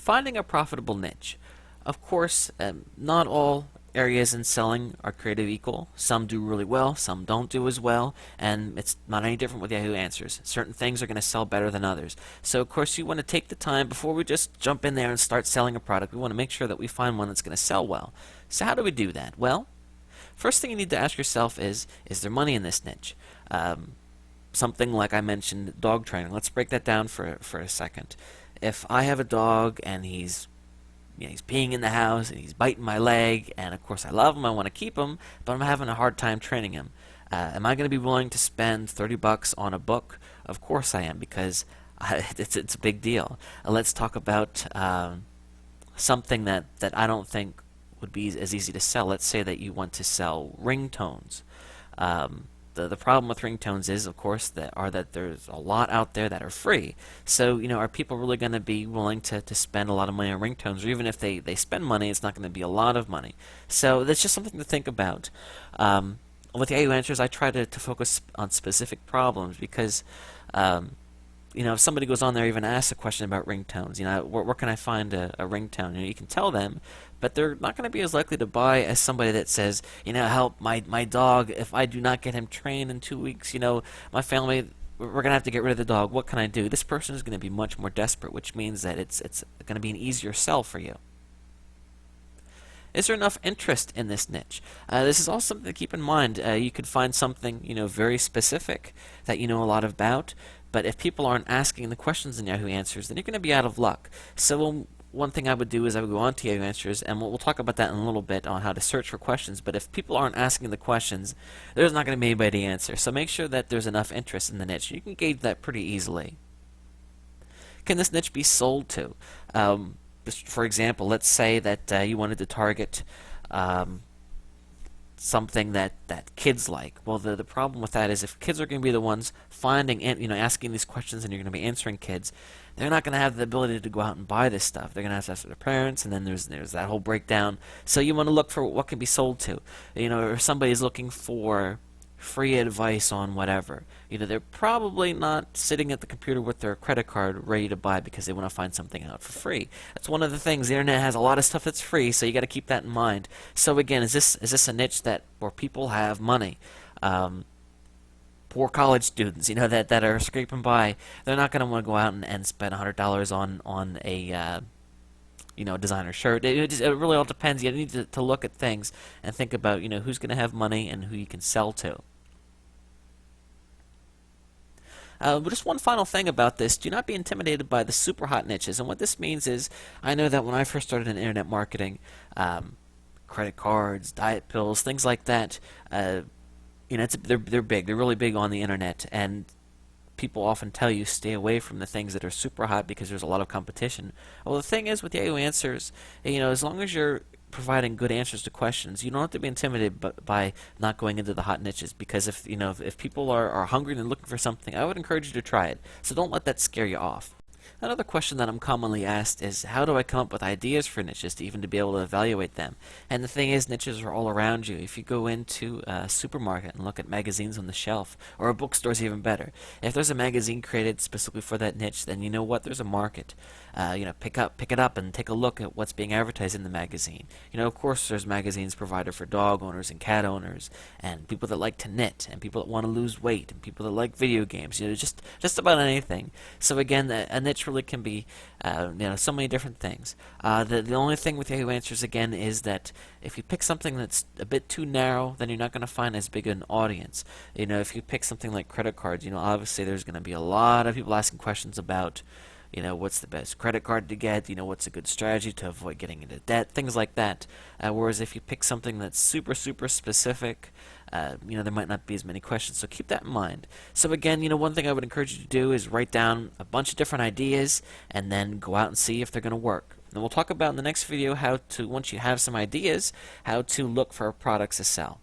Finding a profitable niche. Of course, not all areas in selling are created equal. Some do really well, some don't do as well, and it's not any different with Yahoo Answers. Certain things are going to sell better than others. So, of course, you want to take the time before we just jump in there and start selling a product. We want to make sure that we find one that's going to sell well. So, how do we do that? Well, first thing you need to ask yourself is there money in this niche? Something like I mentioned, dog training. Let's break that down for a second. If I have a dog and he's peeing in the house and he's biting my leg, and of course I love him, I want to keep him, but I'm having a hard time training him. Am I going to be willing to spend 30 bucks on a book? Of course I am, because it's a big deal. Let's talk about something that I don't think would be as easy to sell. Let's say that you want to sell ringtones. The problem with ringtones is, of course, that there's a lot out there that are free. So, are people really going to be willing to spend a lot of money on ringtones? Or even if they spend money, it's not going to be a lot of money. So that's just something to think about. With Yahoo Answers, I try to focus on specific problems because if somebody goes on there even asks a question about ringtones, where can I find a ringtone? You can tell them, but they're not going to be as likely to buy as somebody that says, help my dog. If I do not get him trained in 2 weeks, my family, we're going to have to get rid of the dog. What can I do? This person is going to be much more desperate, which means that it's going to be an easier sell for you. Is there enough interest in this niche? This is also something to keep in mind. You could find something, very specific that you know a lot about, but if people aren't asking the questions in Yahoo Answers, then you're going to be out of luck. So one thing I would do is I would go on to Yahoo Answers, and we'll talk about that in a little bit on how to search for questions. But if people aren't asking the questions, there's not going to be anybody to answer. So make sure that there's enough interest in the niche. You can gauge that pretty easily. Can this niche be sold to? For example, let's say that you wanted to target something that kids like. Well, the problem with that is if kids are going to be the ones finding and asking these questions, and you're going to be answering kids, they're not going to have the ability to go out and buy this stuff. They're going to have to ask their parents, and then there's that whole breakdown. So you want to look for what can be sold to. Or somebody's looking for free advice on whatever. They're probably not sitting at the computer with their credit card ready to buy because they want to find something out for free. That's one of the things. The internet has a lot of stuff that's free, so you got to keep that in mind. So again, is this a niche where people have money? Poor college students, that are scraping by. They're not going to want to go out and spend $100 on a designer shirt. It really all depends. You need to look at things and think about, who's going to have money and who you can sell to. But just one final thing about this, do not be intimidated by the super hot niches. And what this means is, I know that when I first started in internet marketing, credit cards, diet pills, things like that, they're big. They're really big on the internet, and people often tell you stay away from the things that are super hot because there's a lot of competition. Well, the thing is with Yahoo Answers, as long as you're providing good answers to questions, you don't have to be intimidated by not going into the hot niches, because if people are hungry and looking for something, I would encourage you to try it. So don't let that scare you off. Another question that I'm commonly asked is, how do I come up with ideas for niches to be able to evaluate them? And the thing is, niches are all around you. If you go into a supermarket and look at magazines on the shelf, or a bookstore's even better, if there's a magazine created specifically for that niche, then you know what, there's a market. Pick it up and take a look at what's being advertised in the magazine. Of course, there's magazines provided for dog owners and cat owners, and people that like to knit, and people that want to lose weight, and people that like video games. Just about anything. So again, a niche really can be, so many different things. The only thing with Yahoo Answers again is that if you pick something that's a bit too narrow, then you're not going to find as big an audience. If you pick something like credit cards, obviously there's going to be a lot of people asking questions about, what's the best credit card to get, what's a good strategy to avoid getting into debt, things like that. Whereas if you pick something that's super, super specific, there might not be as many questions. So keep that in mind. So again, one thing I would encourage you to do is write down a bunch of different ideas and then go out and see if they're going to work. And we'll talk about in the next video how to, once you have some ideas, how to look for products to sell.